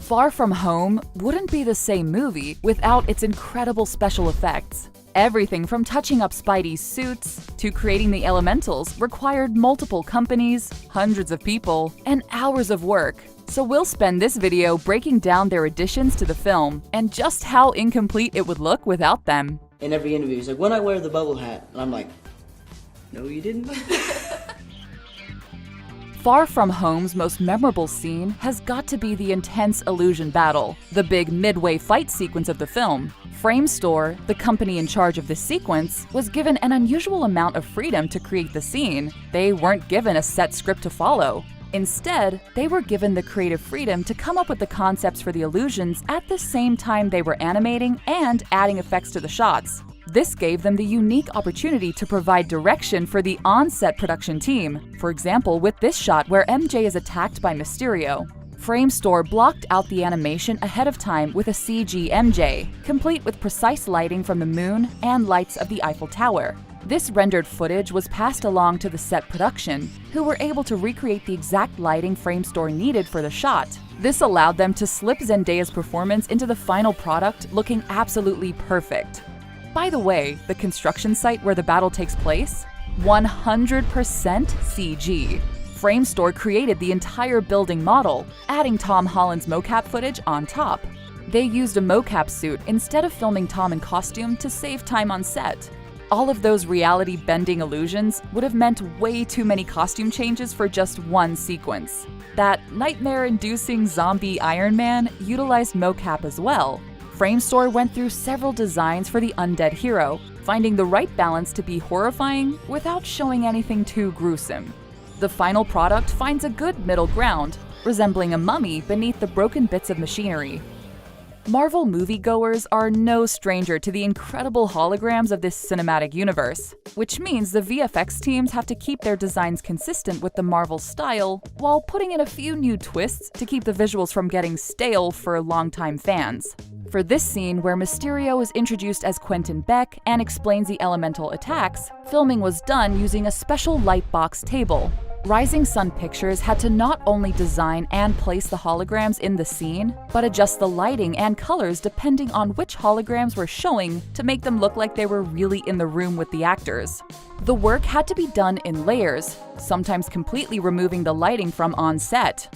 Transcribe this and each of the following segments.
Far From Home wouldn't be the same movie without its incredible special effects. Everything from touching up Spidey's suits to creating the elementals required multiple companies, hundreds of people, and hours of work. So we'll spend this video breaking down their additions to the film and just how incomplete it would look without them. In every interview, he's like, when I wear the bubble hat, and I'm like, no you didn't. Far From Home's most memorable scene has got to be the intense illusion battle, the big midway fight sequence of the film. Framestore, the company in charge of this sequence, was given an unusual amount of freedom to create the scene. They weren't given a set script to follow. Instead, they were given the creative freedom to come up with the concepts for the illusions at the same time they were animating and adding effects to the shots. This gave them the unique opportunity to provide direction for the on-set production team, for example with this shot where MJ is attacked by Mysterio. Framestore blocked out the animation ahead of time with a CG MJ, complete with precise lighting from the moon and lights of the Eiffel Tower. This rendered footage was passed along to the set production, who were able to recreate the exact lighting Framestore needed for the shot. This allowed them to slip Zendaya's performance into the final product looking absolutely perfect. By the way, the construction site where the battle takes place? 100% CG. Framestore created the entire building model, adding Tom Holland's mocap footage on top. They used a mocap suit instead of filming Tom in costume to save time on set. All of those reality-bending illusions would have meant way too many costume changes for just one sequence. That nightmare-inducing zombie Iron Man utilized mocap as well. Framestore went through several designs for the undead hero, finding the right balance to be horrifying without showing anything too gruesome. The final product finds a good middle ground, resembling a mummy beneath the broken bits of machinery. Marvel moviegoers are no stranger to the incredible holograms of this cinematic universe, which means the VFX teams have to keep their designs consistent with the Marvel style while putting in a few new twists to keep the visuals from getting stale for longtime fans. For this scene where Mysterio is introduced as Quentin Beck and explains the elemental attacks, filming was done using a special lightbox table. Rising Sun Pictures had to not only design and place the holograms in the scene, but adjust the lighting and colors depending on which holograms were showing to make them look like they were really in the room with the actors. The work had to be done in layers, sometimes completely removing the lighting from on set.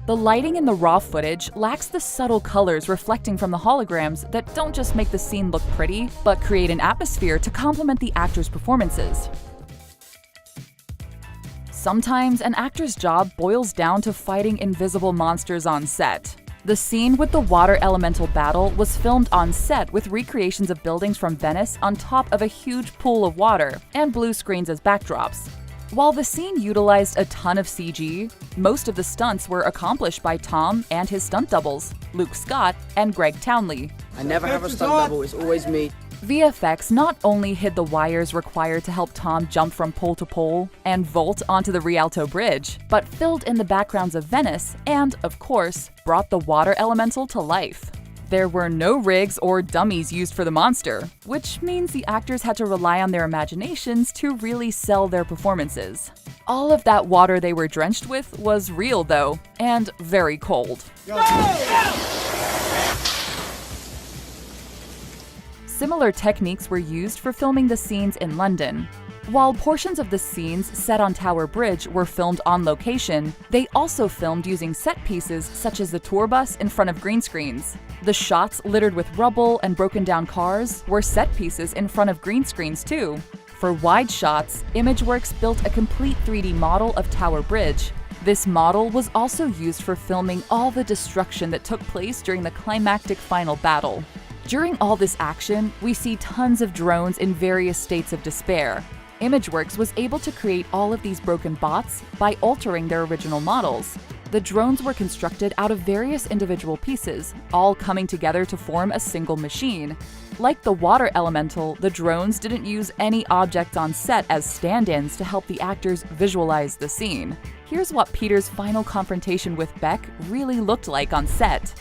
The lighting in the raw footage lacks the subtle colors reflecting from the holograms that don't just make the scene look pretty, but create an atmosphere to complement the actors' performances. Sometimes an actor's job boils down to fighting invisible monsters on set. The scene with the water elemental battle was filmed on set with recreations of buildings from Venice on top of a huge pool of water and blue screens as backdrops. While the scene utilized a ton of CG, most of the stunts were accomplished by Tom and his stunt doubles, Luke Scott and Greg Townley. I never have a stunt double, it's always me. VFX not only hid the wires required to help Tom jump from pole to pole and vault onto the Rialto Bridge, but filled in the backgrounds of Venice and, of course, brought the water elemental to life. There were no rigs or dummies used for the monster, which means the actors had to rely on their imaginations to really sell their performances. All of that water they were drenched with was real though, and very cold. Similar techniques were used for filming the scenes in London. While portions of the scenes set on Tower Bridge were filmed on location, they also filmed using set pieces such as the tour bus in front of green screens. The shots littered with rubble and broken down cars were set pieces in front of green screens too. For wide shots, Imageworks built a complete 3D model of Tower Bridge. This model was also used for filming all the destruction that took place during the climactic final battle. During all this action, we see tons of drones in various states of despair. Imageworks was able to create all of these broken bots by altering their original models. The drones were constructed out of various individual pieces, all coming together to form a single machine. Like the water elemental, the drones didn't use any objects on set as stand-ins to help the actors visualize the scene. Here's what Peter's final confrontation with Beck really looked like on set.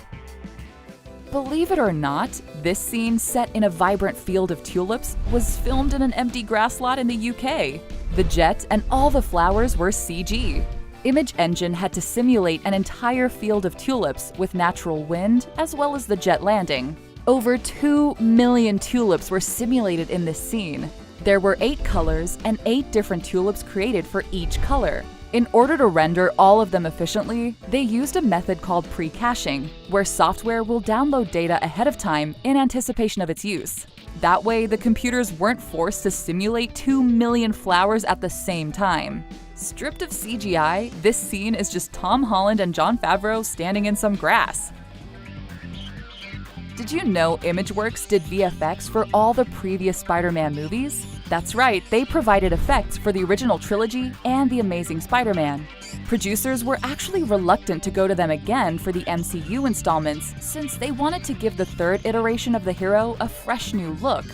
Believe it or not, this scene set in a vibrant field of tulips was filmed in an empty grass lot in the UK. The jet and all the flowers were CG. Image Engine had to simulate an entire field of tulips with natural wind as well as the jet landing. Over 2 million tulips were simulated in this scene. There were 8 colors and 8 different tulips created for each color. In order to render all of them efficiently, they used a method called pre-caching, where software will download data ahead of time in anticipation of its use. That way, the computers weren't forced to simulate 2 million flowers at the same time. Stripped of CGI, this scene is just Tom Holland and Jon Favreau standing in some grass. Did you know ImageWorks did VFX for all the previous Spider-Man movies? That's right, they provided effects for the original trilogy and The Amazing Spider-Man. Producers were actually reluctant to go to them again for the MCU installments since they wanted to give the third iteration of the hero a fresh new look.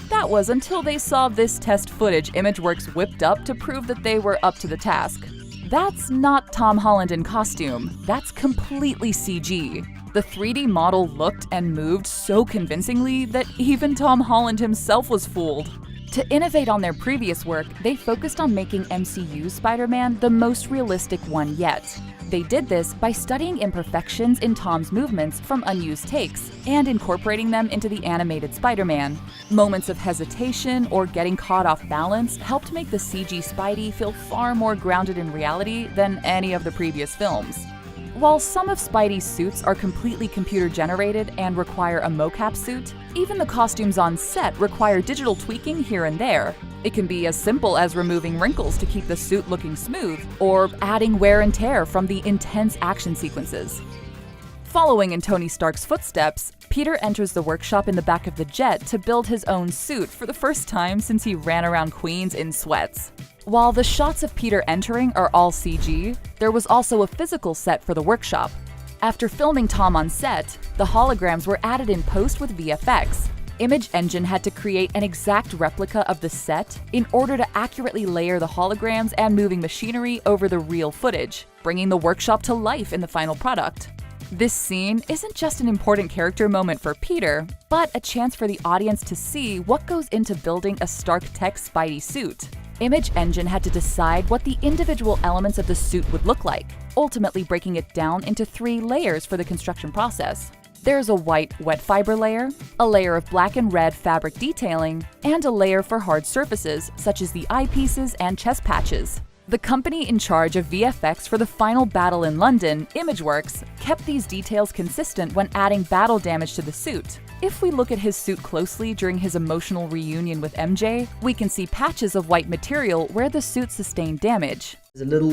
That was until they saw this test footage ImageWorks whipped up to prove that they were up to the task. That's not Tom Holland in costume, that's completely CG. The 3D model looked and moved so convincingly that even Tom Holland himself was fooled. To innovate on their previous work, they focused on making MCU's Spider-Man the most realistic one yet. They did this by studying imperfections in Tom's movements from unused takes and incorporating them into the animated Spider-Man. Moments of hesitation or getting caught off balance helped make the CG Spidey feel far more grounded in reality than any of the previous films. While some of Spidey's suits are completely computer-generated and require a mocap suit, even the costumes on set require digital tweaking here and there. It can be as simple as removing wrinkles to keep the suit looking smooth, or adding wear and tear from the intense action sequences. Following in Tony Stark's footsteps, Peter enters the workshop in the back of the jet to build his own suit for the first time since he ran around Queens in sweats. While the shots of Peter entering are all CG, there was also a physical set for the workshop. After filming Tom on set, the holograms were added in post with VFX. Image Engine had to create an exact replica of the set in order to accurately layer the holograms and moving machinery over the real footage, bringing the workshop to life in the final product. This scene isn't just an important character moment for Peter, but a chance for the audience to see what goes into building a Stark Tech Spidey suit. Image Engine had to decide what the individual elements of the suit would look like, ultimately breaking it down into 3 layers for the construction process. There's a white wet fiber layer, a layer of black and red fabric detailing, and a layer for hard surfaces, such as the eyepieces and chest patches. The company in charge of VFX for the final battle in London, ImageWorks, kept these details consistent when adding battle damage to the suit. If we look at his suit closely during his emotional reunion with MJ, we can see patches of white material where the suit sustained damage. There's a little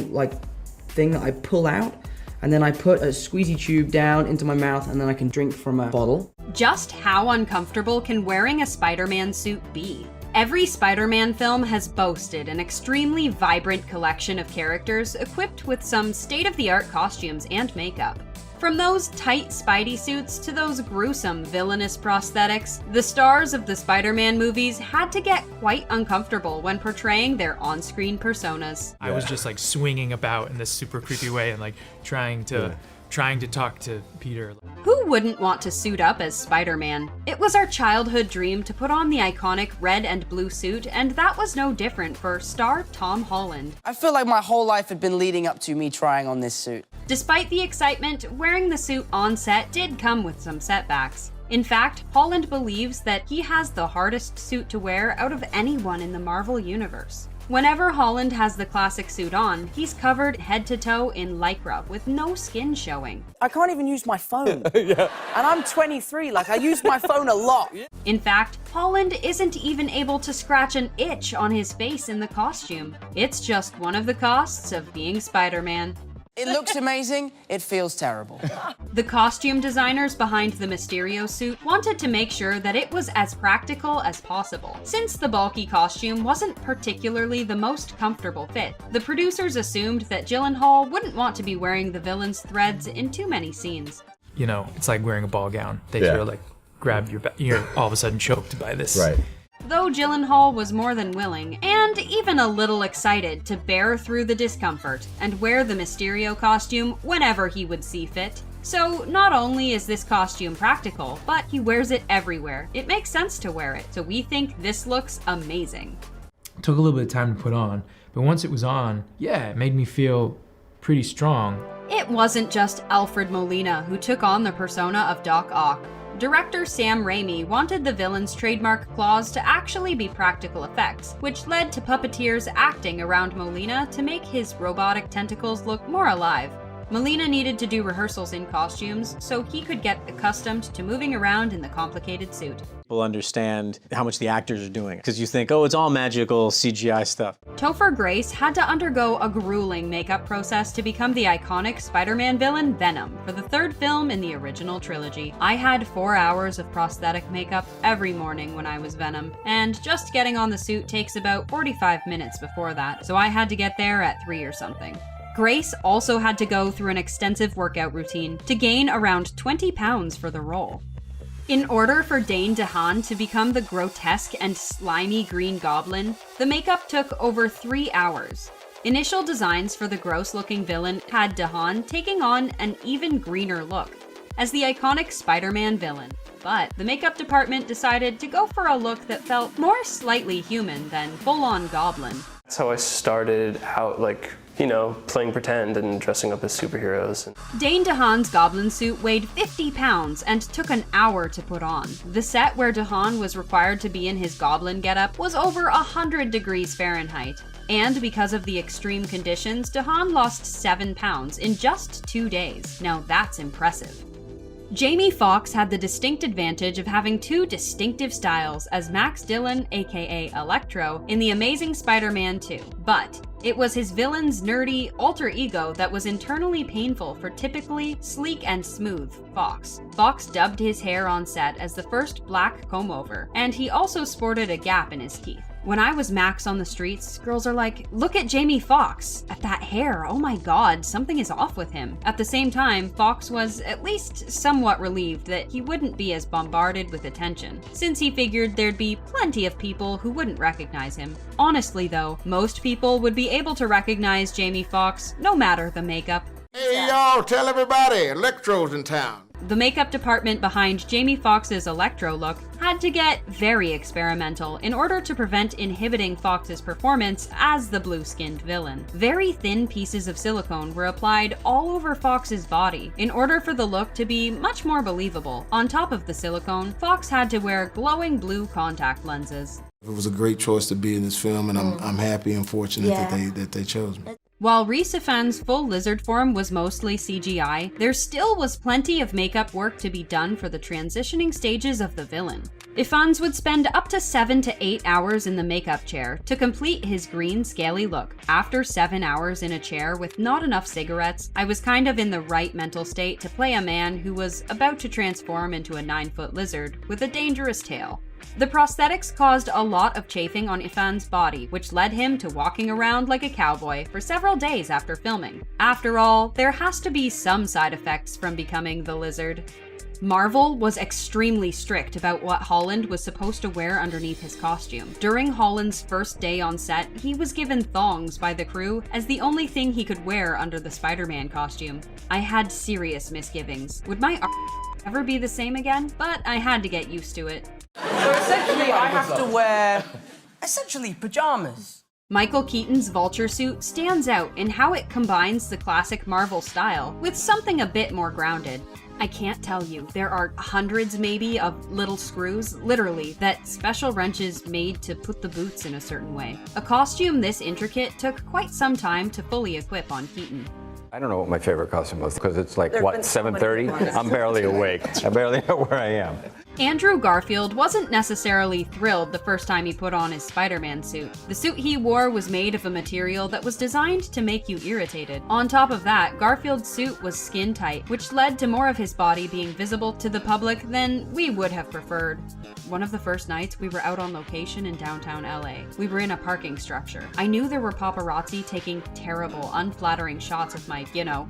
thing that I pull out, and then I put a squeezy tube down into my mouth, and then I can drink from a bottle. Just how uncomfortable can wearing a Spider-Man suit be? Every Spider-Man film has boasted an extremely vibrant collection of characters equipped with some state-of-the-art costumes and makeup. From those tight Spidey suits to those gruesome villainous prosthetics, the stars of the Spider-Man movies had to get quite uncomfortable when portraying their on-screen personas. I was just swinging about in this super creepy way and trying to talk to Peter. Who wouldn't want to suit up as Spider-Man? It was our childhood dream to put on the iconic red and blue suit, and that was no different for star Tom Holland. I feel like my whole life had been leading up to me trying on this suit. Despite the excitement, wearing the suit on set did come with some setbacks. In fact, Holland believes that he has the hardest suit to wear out of anyone in the Marvel Universe. Whenever Holland has the classic suit on, he's covered head to toe in lycra with no skin showing. I can't even use my phone. And I'm 23, I use my phone a lot. In fact, Holland isn't even able to scratch an itch on his face in the costume. It's just one of the costs of being Spider-Man. It looks amazing, it feels terrible. The costume designers behind the Mysterio suit wanted to make sure that it was as practical as possible. Since the bulky costume wasn't particularly the most comfortable fit, the producers assumed that Gyllenhaal wouldn't want to be wearing the villain's threads in too many scenes. You know, it's like wearing a ball gown. They sort of grab your back, you're all of a sudden choked by this. Right. Though Gyllenhaal was more than willing, and even a little excited to bear through the discomfort and wear the Mysterio costume whenever he would see fit. So not only is this costume practical, but he wears it everywhere. It makes sense to wear it, so we think this looks amazing. It took a little bit of time to put on, but once it was on, it made me feel pretty strong. It wasn't just Alfred Molina who took on the persona of Doc Ock. Director Sam Raimi wanted the villain's trademark claws to actually be practical effects, which led to puppeteers acting around Molina to make his robotic tentacles look more alive. Molina needed to do rehearsals in costumes so he could get accustomed to moving around in the complicated suit. People understand how much the actors are doing, because you think, oh, it's all magical CGI stuff. Topher Grace had to undergo a grueling makeup process to become the iconic Spider-Man villain Venom for the third film in the original trilogy. I had 4 hours of prosthetic makeup every morning when I was Venom, and just getting on the suit takes about 45 minutes before that, so I had to get there at 3 or something. Grace also had to go through an extensive workout routine to gain around 20 pounds for the role. In order for Dane DeHaan to become the grotesque and slimy Green Goblin, the makeup took over 3 hours. Initial designs for the gross-looking villain had DeHaan taking on an even greener look as the iconic Spider-Man villain, but the makeup department decided to go for a look that felt more slightly human than full-on goblin. That's how I started out, playing pretend and dressing up as superheroes. Dane DeHaan's goblin suit weighed 50 pounds and took an hour to put on. The set where DeHaan was required to be in his goblin getup was over 100 degrees Fahrenheit. And because of the extreme conditions, DeHaan lost 7 pounds in just 2 days. Now that's impressive. Jamie Foxx had the distinct advantage of having 2 distinctive styles as Max Dillon, aka Electro, in The Amazing Spider-Man 2, but it was his villain's nerdy alter ego that was internally painful for typically sleek and smooth Fox. Fox dubbed his hair on set as the first black comb-over, and he also sported a gap in his teeth. When I was Max on the streets, girls are like, look at Jamie Foxx, at that hair, oh my god, something is off with him. At the same time, Fox was at least somewhat relieved that he wouldn't be as bombarded with attention, since he figured there'd be plenty of people who wouldn't recognize him. Honestly though, most people would be able to recognize Jamie Foxx no matter the makeup. Hey y'all, tell everybody, Electro's in town. The makeup department behind Jamie Foxx's Electro look had to get very experimental in order to prevent inhibiting Fox's performance as the blue-skinned villain. Very thin pieces of silicone were applied all over Fox's body in order for the look to be much more believable. On top of the silicone, Fox had to wear glowing blue contact lenses. It was a great choice to be in this film, and I'm happy and fortunate that they chose me. While Rhys Ifan's full lizard form was mostly CGI, there still was plenty of makeup work to be done for the transitioning stages of the villain. Ifans would spend up to 7 to 8 hours in the makeup chair to complete his green, scaly look. After 7 hours in a chair with not enough cigarettes, I was kind of in the right mental state to play a man who was about to transform into a 9-foot lizard with a dangerous tail. The prosthetics caused a lot of chafing on Ifan's body, which led him to walking around like a cowboy for several days after filming. After all, there has to be some side effects from becoming the lizard. Marvel was extremely strict about what Holland was supposed to wear underneath his costume. During Holland's first day on set, he was given thongs by the crew as the only thing he could wear under the Spider-Man costume. I had serious misgivings. Would my ever be the same again? But I had to get used to it. So essentially, I have to wear, pajamas. Michael Keaton's Vulture suit stands out in how it combines the classic Marvel style with something a bit more grounded. I can't tell you, there are hundreds maybe of little screws, literally, that special wrenches made to put the boots in a certain way. A costume this intricate took quite some time to fully equip on Keaton. I don't know what my favorite costume was, because it's like, 7:30? I'm barely awake. I barely know where I am. Andrew Garfield wasn't necessarily thrilled the first time he put on his Spider-Man suit. The suit he wore was made of a material that was designed to make you irritated. On top of that, Garfield's suit was skin tight, which led to more of his body being visible to the public than we would have preferred. One of the first nights, we were out on location in downtown LA. We were in a parking structure. I knew there were paparazzi taking terrible, unflattering shots of my,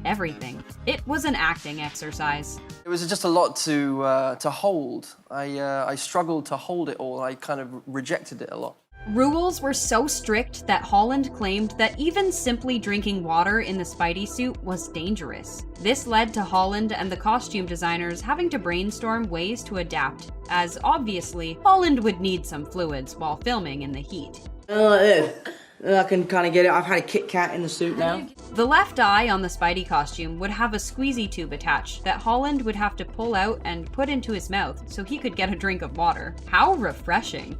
everything. It was an acting exercise. It was just a lot to hold. I struggled to hold it all. I kind of rejected it a lot. Rules were so strict that Holland claimed that even simply drinking water in the Spidey suit was dangerous. This led to Holland and the costume designers having to brainstorm ways to adapt, as obviously, Holland would need some fluids while filming in the heat. I can kind of get it. I've had a Kit Kat in the suit now. The left eye on the Spidey costume would have a squeezy tube attached that Holland would have to pull out and put into his mouth so he could get a drink of water. How refreshing.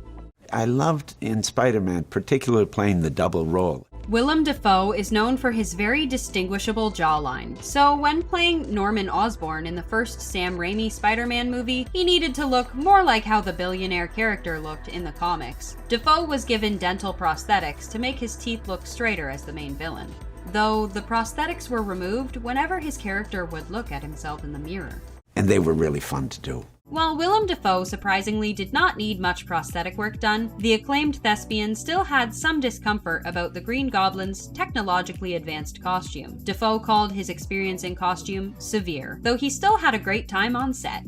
I loved in Spider-Man, particularly playing the double role. Willem Dafoe is known for his very distinguishable jawline, so when playing Norman Osborn in the first Sam Raimi Spider-Man movie, he needed to look more like how the billionaire character looked in the comics. Dafoe was given dental prosthetics to make his teeth look straighter as the main villain, though the prosthetics were removed whenever his character would look at himself in the mirror. And they were really fun to do. While Willem Dafoe surprisingly did not need much prosthetic work done, the acclaimed thespian still had some discomfort about the Green Goblin's technologically advanced costume. Dafoe called his experience in costume severe, though he still had a great time on set.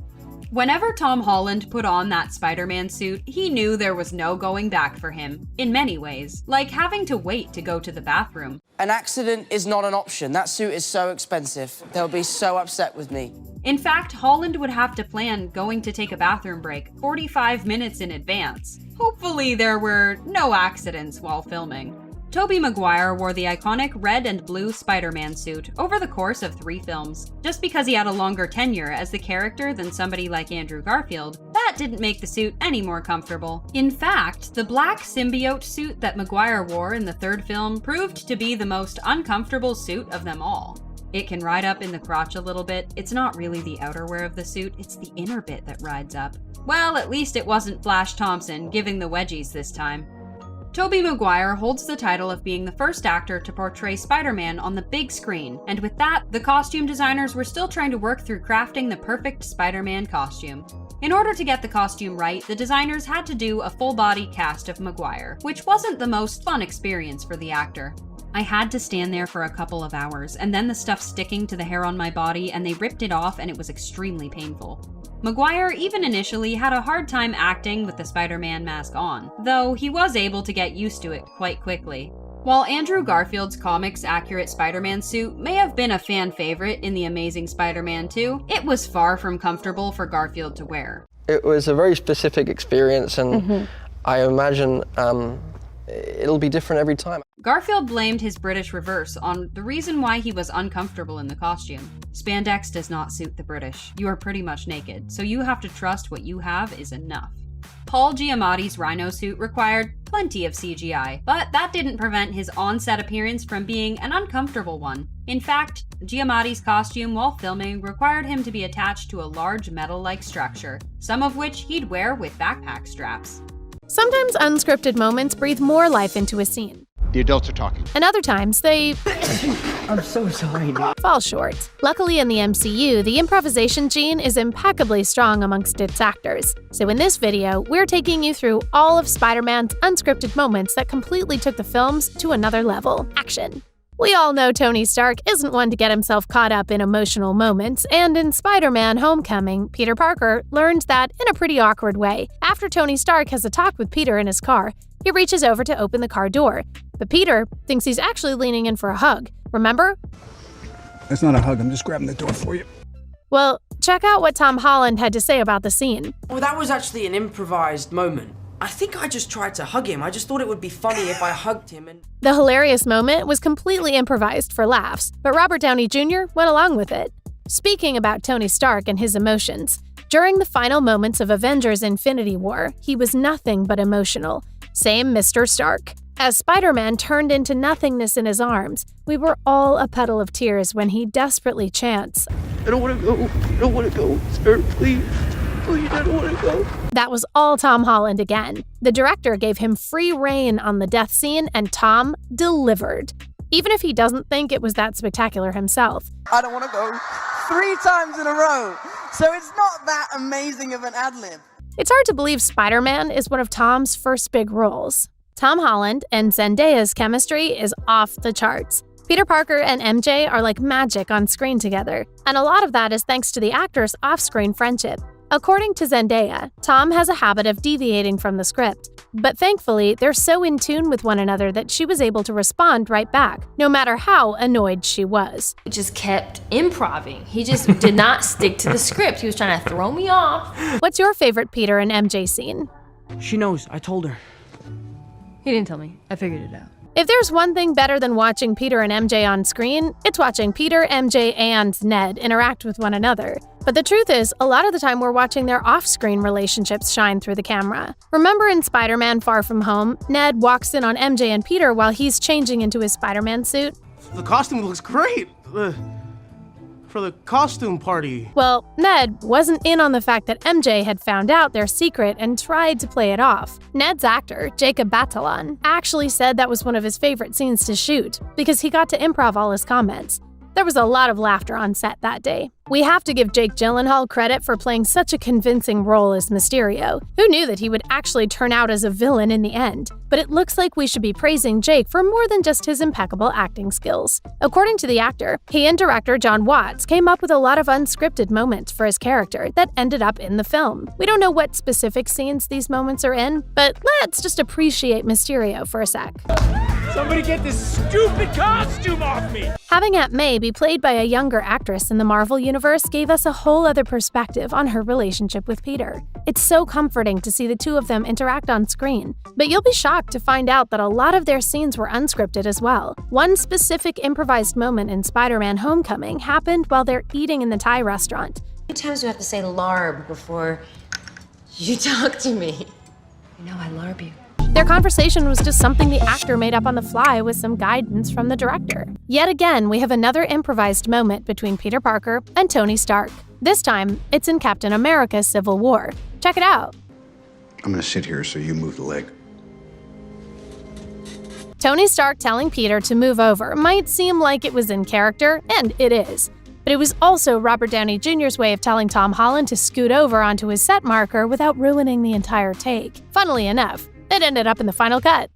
Whenever Tom Holland put on that Spider-Man suit, he knew there was no going back for him, in many ways, like having to wait to go to the bathroom. An accident is not an option. That suit is so expensive. They'll be so upset with me. In fact, Holland would have to plan going to take a bathroom break 45 minutes in advance. Hopefully there were no accidents while filming. Tobey Maguire wore the iconic red and blue Spider-Man suit over the course of 3 films. Just because he had a longer tenure as the character than somebody like Andrew Garfield, that didn't make the suit any more comfortable. In fact, the black symbiote suit that Maguire wore in the 3rd film proved to be the most uncomfortable suit of them all. It can ride up in the crotch a little bit. It's not really the outerwear of the suit, it's the inner bit that rides up. Well, at least it wasn't Flash Thompson giving the wedgies this time. Tobey Maguire holds the title of being the first actor to portray Spider-Man on the big screen, and with that, the costume designers were still trying to work through crafting the perfect Spider-Man costume. In order to get the costume right, the designers had to do a full-body cast of Maguire, which wasn't the most fun experience for the actor. I had to stand there for a couple of hours, and then the stuff sticking to the hair on my body, and they ripped it off, and it was extremely painful. Maguire even initially had a hard time acting with the Spider-Man mask on, though he was able to get used to it quite quickly. While Andrew Garfield's comics-accurate Spider-Man suit may have been a fan favorite in The Amazing Spider-Man 2, it was far from comfortable for Garfield to wear. It was a very specific experience, and I imagine it'll be different every time. Garfield blamed his British reverse on the reason why he was uncomfortable in the costume. Spandex does not suit the British. You are pretty much naked, so you have to trust what you have is enough. Paul Giamatti's Rhino suit required plenty of CGI, but that didn't prevent his on-set appearance from being an uncomfortable one. In fact, Giamatti's costume while filming required him to be attached to a large metal-like structure, some of which he'd wear with backpack straps. Sometimes unscripted moments breathe more life into a scene. The adults are talking. And other times, they I'm so sorry, dude. fall short. Luckily in the MCU, the improvisation gene is impeccably strong amongst its actors. So in this video, we're taking you through all of Spider-Man's unscripted moments that completely took the films to another level. Action. We all know Tony Stark isn't one to get himself caught up in emotional moments, and in Spider-Man: Homecoming, Peter Parker learned that in a pretty awkward way. After Tony Stark has a talk with Peter in his car, he reaches over to open the car door, but Peter thinks he's actually leaning in for a hug. Remember? That's not a hug, I'm just grabbing the door for you. Well, check out what Tom Holland had to say about the scene. Well, that was actually an improvised moment. I think I just tried to hug him. I just thought it would be funny if I hugged him and... The hilarious moment was completely improvised for laughs, but Robert Downey Jr. went along with it. Speaking about Tony Stark and his emotions, during the final moments of Avengers: Infinity War, he was nothing but emotional. Same Mr. Stark. As Spider-Man turned into nothingness in his arms, we were all a puddle of tears when he desperately chants, I don't want to go. I don't want to go. Sir, please. Please, I don't want to go. That was all Tom Holland again. The director gave him free rein on the death scene, and Tom delivered. Even if he doesn't think it was that spectacular himself. I don't want to go 3 times in a row. So it's not that amazing of an ad-lib. It's hard to believe Spider-Man is one of Tom's first big roles. Tom Holland and Zendaya's chemistry is off the charts. Peter Parker and MJ are like magic on screen together, and a lot of that is thanks to the actors' off-screen friendship. According to Zendaya, Tom has a habit of deviating from the script, but thankfully, they're so in tune with one another that she was able to respond right back, no matter how annoyed she was. He just kept improvising. He just did not stick to the script. He was trying to throw me off. What's your favorite Peter and MJ scene? She knows. I told her. He didn't tell me. I figured it out. If there's one thing better than watching Peter and MJ on screen, it's watching Peter, MJ, and Ned interact with one another. But the truth is, a lot of the time we're watching their off-screen relationships shine through the camera. Remember in Spider-Man Far From Home, Ned walks in on MJ and Peter while he's changing into his Spider-Man suit? The costume looks great. For the costume party. Well, Ned wasn't in on the fact that MJ had found out their secret and tried to play it off. Ned's actor, Jacob Batalon, actually said that was one of his favorite scenes to shoot because he got to improv all his comments. There was a lot of laughter on set that day. We have to give Jake Gyllenhaal credit for playing such a convincing role as Mysterio. Who knew that he would actually turn out as a villain in the end? But it looks like we should be praising Jake for more than just his impeccable acting skills. According to the actor, he and director John Watts came up with a lot of unscripted moments for his character that ended up in the film. We don't know what specific scenes these moments are in, but let's just appreciate Mysterio for a sec. Somebody get this stupid costume off me! Having Aunt May be played by a younger actress in the Marvel Universe gave us a whole other perspective on her relationship with Peter. It's so comforting to see the two of them interact on screen, but you'll be shocked to find out that a lot of their scenes were unscripted as well. One specific improvised moment in Spider-Man Homecoming happened while they're eating in the Thai restaurant. How many times do I have to say larb before you talk to me? You know I larb you. Their conversation was just something the actor made up on the fly with some guidance from the director. Yet again, we have another improvised moment between Peter Parker and Tony Stark. This time, it's in Captain America: Civil War. Check it out. I'm gonna sit here so you move the leg. Tony Stark telling Peter to move over might seem like it was in character, and it is. But it was also Robert Downey Jr.'s way of telling Tom Holland to scoot over onto his set marker without ruining the entire take. Funnily enough, it ended up in the final cut.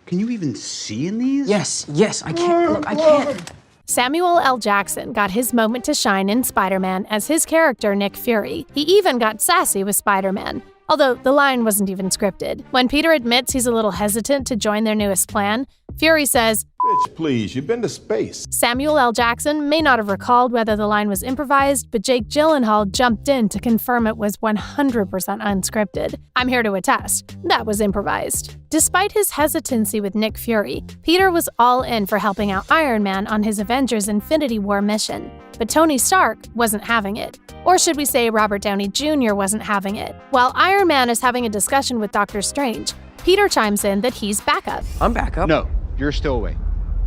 Can you even see in these? Yes, I can't. Look, I can't. Samuel L. Jackson got his moment to shine in Spider-Man as his character Nick Fury. He even got sassy with Spider-Man, although the line wasn't even scripted. When Peter admits he's a little hesitant to join their newest plan, Fury says, "Bitch, please, you've been to space." Samuel L. Jackson may not have recalled whether the line was improvised, but Jake Gyllenhaal jumped in to confirm it was 100% unscripted. I'm here to attest, that was improvised. Despite his hesitancy with Nick Fury, Peter was all in for helping out Iron Man on his Avengers Infinity War mission. But Tony Stark wasn't having it. Or should we say Robert Downey Jr. wasn't having it. While Iron Man is having a discussion with Doctor Strange, Peter chimes in that he's backup. I'm backup. No, you're still away.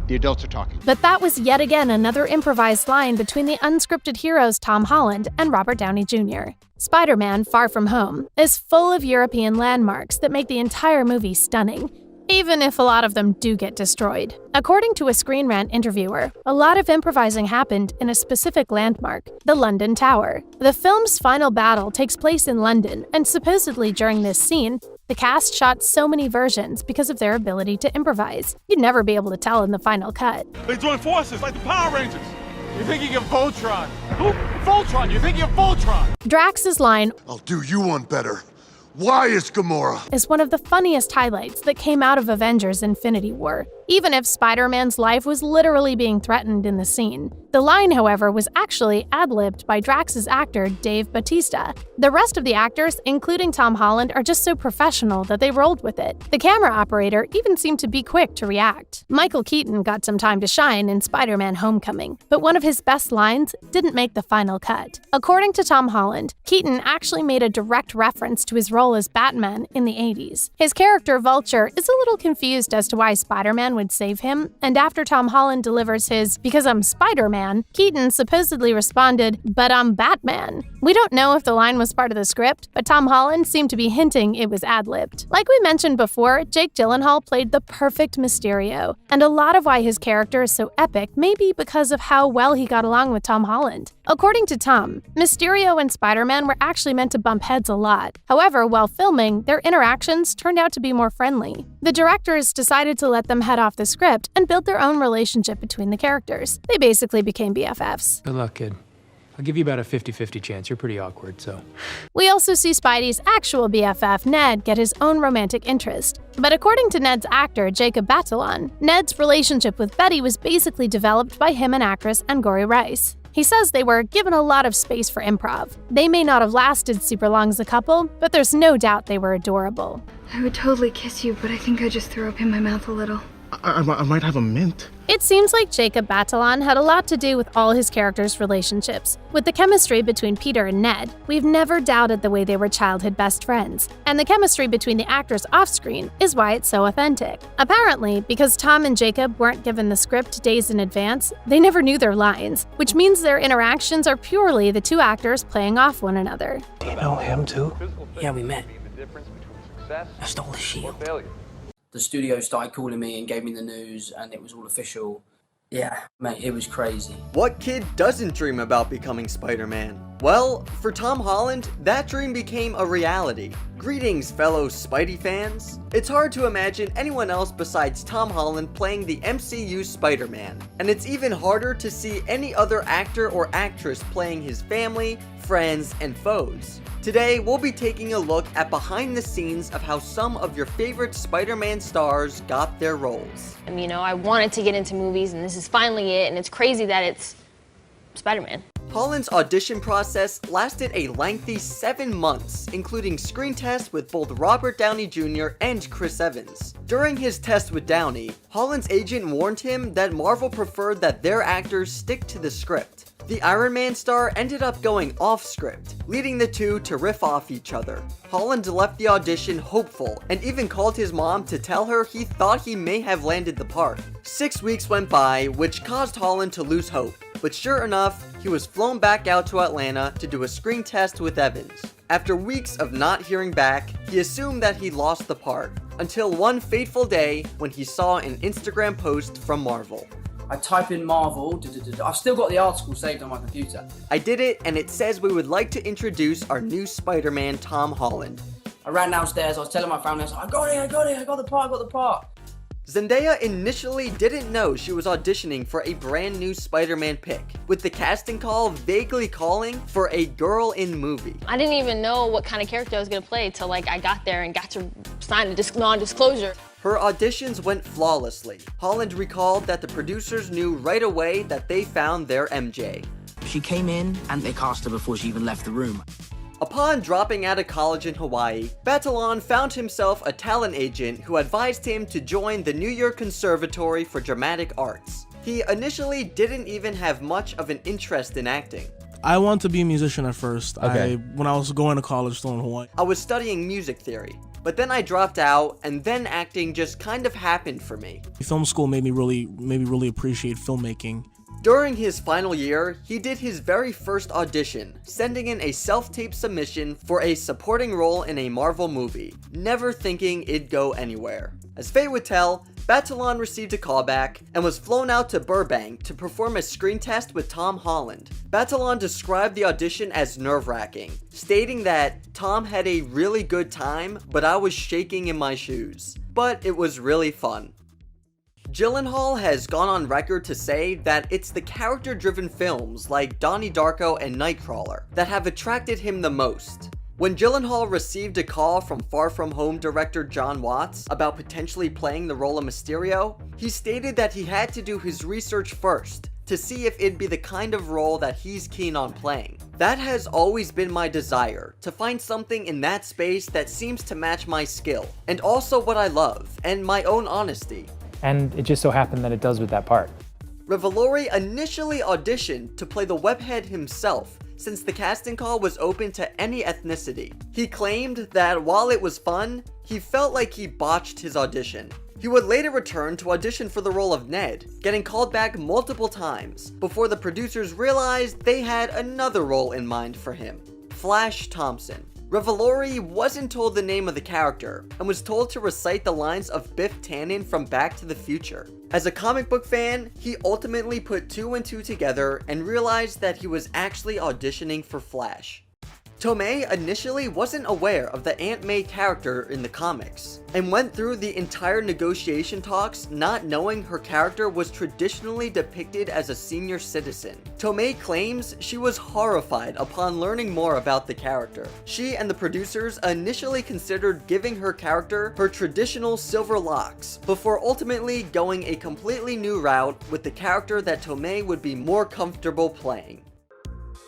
The adults are talking. But that was yet again another improvised line between the unscripted heroes Tom Holland and Robert Downey Jr. Spider-Man Far From Home is full of European landmarks that make the entire movie stunning, even if a lot of them do get destroyed. According to a Screen Rant interviewer, a lot of improvising happened in a specific landmark, the London Tower. The film's final battle takes place in London, and supposedly during this scene, the cast shot so many versions because of their ability to improvise. You'd never be able to tell in the final cut. They join forces like the Power Rangers. You're thinking of Voltron. Who? Voltron, you're thinking of Voltron. Drax's line, "I'll do you one better. Why is Gamora?" is one of the funniest highlights that came out of Avengers Infinity War, even if Spider-Man's life was literally being threatened in the scene. The line, however, was actually ad-libbed by Drax's actor Dave Bautista. The rest of the actors, including Tom Holland, are just so professional that they rolled with it. The camera operator even seemed to be quick to react. Michael Keaton got some time to shine in Spider-Man Homecoming, but one of his best lines didn't make the final cut. According to Tom Holland, Keaton actually made a direct reference to his role as Batman in the 80s. His character Vulture is a little confused as to why Spider-Man would save him, and after Tom Holland delivers his "because I'm Spider-Man," Keaton supposedly responded, "but I'm Batman." We don't know if the line was part of the script, but Tom Holland seemed to be hinting it was ad-libbed. Like we mentioned before, Jake Gyllenhaal played the perfect Mysterio, and a lot of why his character is so epic may be because of how well he got along with Tom Holland. According to Tom, Mysterio and Spider-Man were actually meant to bump heads a lot. However, while filming, their interactions turned out to be more friendly. The directors decided to let them head off the script and build their own relationship between the characters. They basically became BFFs. Good luck, kid. I'll give you about a 50-50 chance. You're pretty awkward, so. We also see Spidey's actual BFF, Ned, get his own romantic interest. But according to Ned's actor, Jacob Batalon, Ned's relationship with Betty was basically developed by him and actress Angourie Rice. He says they were given a lot of space for improv. They may not have lasted super long as a couple, but there's no doubt they were adorable. I would totally kiss you, but I think I just threw up in my mouth a little. I might have a mint. It seems like Jacob Batalon had a lot to do with all his characters' relationships. With the chemistry between Peter and Ned, we've never doubted the way they were childhood best friends. And the chemistry between the actors off-screen is why it's so authentic. Apparently, because Tom and Jacob weren't given the script days in advance, they never knew their lines, which means their interactions are purely the two actors playing off one another. Do you know him too? Yeah, we met. I stole the shield. The studio started calling me and gave me the news, and it was all official. Yeah, mate, it was crazy. What kid doesn't dream about becoming Spider-Man? Well, for Tom Holland, that dream became a reality. Greetings, fellow Spidey fans. It's hard to imagine anyone else besides Tom Holland playing the MCU Spider-Man, and it's even harder to see any other actor or actress playing his family, friends, and foes. Today, we'll be taking a look at behind the scenes of how some of your favorite Spider-Man stars got their roles. You know, I wanted to get into movies, and this is finally it, and it's crazy that it's Spider-Man. Holland's audition process lasted a lengthy 7 months, including screen tests with both Robert Downey Jr. and Chris Evans. During his test with Downey, Holland's agent warned him that Marvel preferred that their actors stick to the script. The Iron Man star ended up going off script, leading the two to riff off each other. Holland left the audition hopeful, and even called his mom to tell her he thought he may have landed the part. 6 weeks went by, which caused Holland to lose hope, but sure enough, he was flown back out to Atlanta to do a screen test with Evans. After weeks of not hearing back, he assumed that he lost the part, until one fateful day when he saw an Instagram post from Marvel. I type in Marvel, I've still got the article saved on my computer. I did it, and it says we would like to introduce our new Spider-Man, Tom Holland. I ran downstairs, I was telling my family, I was like, I got the part. Zendaya initially didn't know she was auditioning for a brand new Spider-Man pick, with the casting call vaguely calling for a girl in movie. I didn't even know what kind of character I was gonna play till I got there and got to sign a non-disclosure. Her auditions went flawlessly. Holland recalled that the producers knew right away that they found their MJ. She came in and they cast her before she even left the room. Upon dropping out of college in Hawaii, Batalon found himself a talent agent who advised him to join the New York Conservatory for Dramatic Arts. He initially didn't even have much of an interest in acting. I wanted to be a musician at first. Okay. When I was going to college still in Hawaii. I was studying music theory, but then I dropped out, and then acting just kind of happened for me. Film school made me really appreciate filmmaking. During his final year, he did his very first audition, sending in a self-tape submission for a supporting role in a Marvel movie, never thinking it'd go anywhere. As fate would tell, Batalon received a callback and was flown out to Burbank to perform a screen test with Tom Holland. Batalon described the audition as nerve-wracking, stating that Tom had a really good time, but I was shaking in my shoes. But it was really fun. Gyllenhaal has gone on record to say that it's the character-driven films like Donnie Darko and Nightcrawler that have attracted him the most. When Gyllenhaal received a call from Far From Home director John Watts about potentially playing the role of Mysterio, he stated that he had to do his research first to see if it'd be the kind of role that he's keen on playing. That has always been my desire, to find something in that space that seems to match my skill, and also what I love, and my own honesty. And it just so happened that it does with that part. Revolori initially auditioned to play the webhead himself, since the casting call was open to any ethnicity. He claimed that while it was fun, he felt like he botched his audition. He would later return to audition for the role of Ned, getting called back multiple times, before the producers realized they had another role in mind for him: Flash Thompson. Revolori wasn't told the name of the character, and was told to recite the lines of Biff Tannen from Back to the Future. As a comic book fan, he ultimately put 2 and 2 together and realized that he was actually auditioning for Flash. Tomei initially wasn't aware of the Aunt May character in the comics, and went through the entire negotiation talks not knowing her character was traditionally depicted as a senior citizen. Tomei claims she was horrified upon learning more about the character. She and the producers initially considered giving her character her traditional silver locks, before ultimately going a completely new route with the character that Tomei would be more comfortable playing.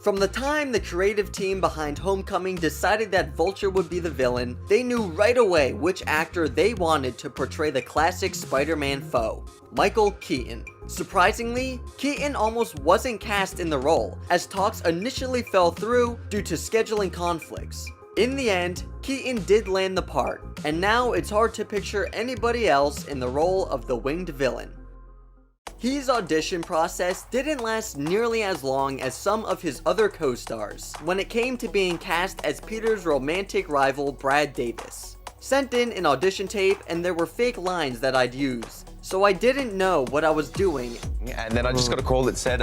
From the time the creative team behind Homecoming decided that Vulture would be the villain, they knew right away which actor they wanted to portray the classic Spider-Man foe, Michael Keaton. Surprisingly, Keaton almost wasn't cast in the role, as talks initially fell through due to scheduling conflicts. In the end, Keaton did land the part, and now it's hard to picture anybody else in the role of the winged villain. His audition process didn't last nearly as long as some of his other co-stars when it came to being cast as Peter's romantic rival Brad Davis. Sent in an audition tape and there were fake lines that I'd use, so I didn't know what I was doing. And then I just got a call that said,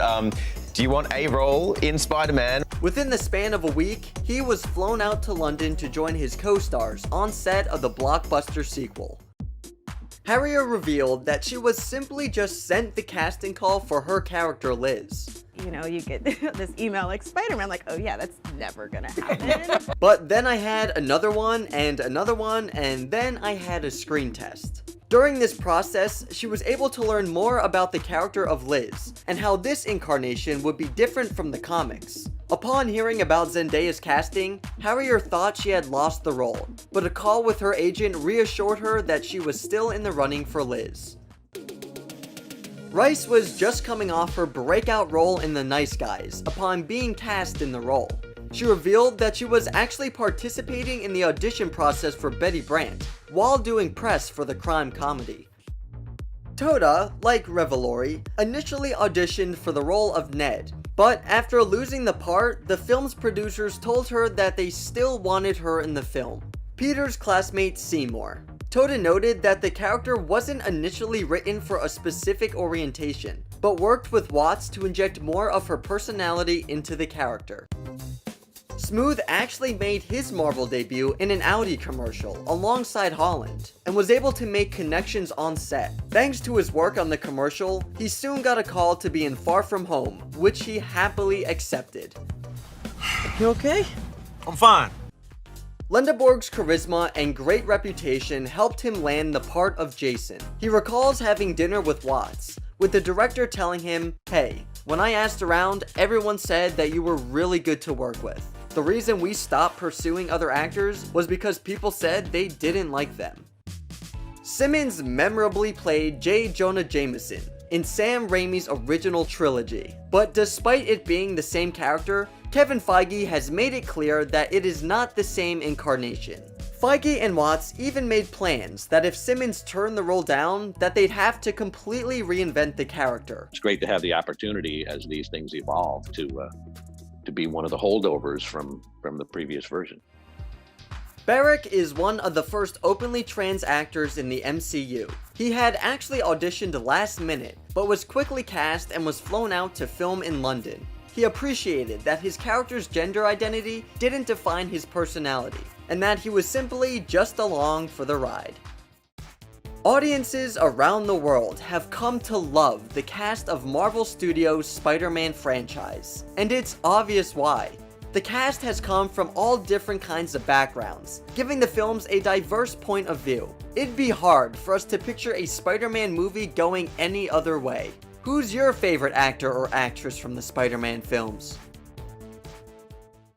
do you want a role in Spider-Man? Within the span of a week, he was flown out to London to join his co-stars on set of the blockbuster sequel. Harrier revealed that she was simply just sent the casting call for her character Liz. You know, you get this email like Spider-Man, like, oh yeah, that's never gonna happen. But then I had another one, and then I had a screen test. During this process, she was able to learn more about the character of Liz, and how this incarnation would be different from the comics. Upon hearing about Zendaya's casting, Harrier thought she had lost the role, but a call with her agent reassured her that she was still in the running for Liz. Rice was just coming off her breakout role in The Nice Guys upon being cast in the role. She revealed that she was actually participating in the audition process for Betty Brant while doing press for the crime comedy. Toda, like Revelori, initially auditioned for the role of Ned, but after losing the part, the film's producers told her that they still wanted her in the film. Peter's classmate Seymour. Toda noted that the character wasn't initially written for a specific orientation, but worked with Watts to inject more of her personality into the character. Smooth actually made his Marvel debut in an Audi commercial alongside Holland, and was able to make connections on set. Thanks to his work on the commercial, he soon got a call to be in Far From Home, which he happily accepted. You okay? I'm fine. Lendeborg's charisma and great reputation helped him land the part of Jason. He recalls having dinner with Watts, with the director telling him, "Hey, when I asked around, everyone said that you were really good to work with. The reason we stopped pursuing other actors was because people said they didn't like them." Simmons memorably played J. Jonah Jameson in Sam Raimi's original trilogy, but despite it being the same character, Kevin Feige has made it clear that it is not the same incarnation. Feige and Watts even made plans that if Simmons turned the role down, that they'd have to completely reinvent the character. It's great to have the opportunity as these things evolve to be one of the holdovers from the previous version. Barrick is one of the first openly trans actors in the MCU. He had actually auditioned last minute, but was quickly cast and was flown out to film in London. He appreciated that his character's gender identity didn't define his personality, and that he was simply just along for the ride. Audiences around the world have come to love the cast of Marvel Studios' Spider-Man franchise, and it's obvious why. The cast has come from all different kinds of backgrounds, giving the films a diverse point of view. It'd be hard for us to picture a Spider-Man movie going any other way. Who's your favorite actor or actress from the Spider-Man films?